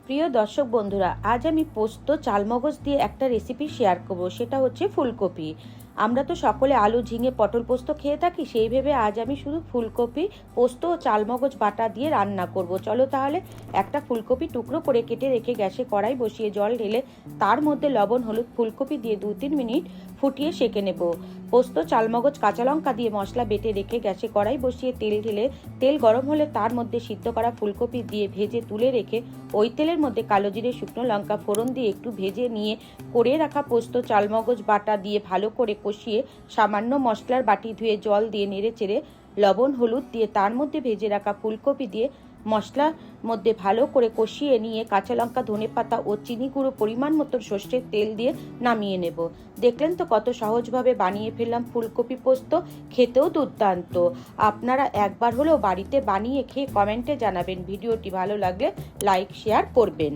প্রিয় দর্শক বন্ধুরা, আজ আমি পোস্ত চালমগজ দিয়ে একটা রেসিপি শেয়ার করব। সেটা হচ্ছে ফুলকপি। আমরা তো সকলে আলু, ঝিঙে, পটল পোস্ত খেয়ে থাকি, সেই ভেবে আজ আমি শুধু ফুলকপি পোস্ত ও চালমগজ বাটা দিয়ে রান্না করব। চলো তাহলে একটা ফুলকপি টুকরো করে কেটে রেখে গ্যাসে কড়াই বসিয়ে জল ঢেলে তার মধ্যে লবণ, হলুদ, ফুলকপি দিয়ে 2-3 মিনিট ফুটিয়ে সেঁকে নেব। পোস্ত, চালমগজ, কাঁচা লঙ্কা দিয়ে মশলা বেটে রেখে গ্যাসে কড়াই বসিয়ে তেল ঢেলে তেল গরম হলে তার মধ্যে সিদ্ধ করা ফুলকপি দিয়ে ভেজে তুলে রেখে ওই তেলের মধ্যে কালো জিরে, শুকনো লঙ্কা ফোড়ন দিয়ে একটু ভেজে নিয়ে করে রাখা পোস্ত, চালমগজ বাটা দিয়ে ভালো করে কষিয়ে সামান্য মশলার বাটি ধুয়ে জল দিয়ে নেড়ে চেড়ে লবণ, হলুদ দিয়ে তার মধ্যে ভেজে রাখা ফুলকপি দিয়ে মশলার মধ্যে ভালো করে কষিয়ে নিয়ে কাঁচা লঙ্কা, ধনেপাতা ও চিনি গুঁড়ো পরিমাণ মতো সর্ষের তেল দিয়ে নামিয়ে নেব। দেখলেন তো কত সহজভাবে বানিয়ে ফেললাম ফুলকপি পোস্ত, খেতেও দুর্দান্ত। আপনারা একবার হলেও বাড়িতে বানিয়ে খেয়ে কমেন্টে জানাবেন। ভিডিওটি ভালো লাগলে লাইক শেয়ার করবেন।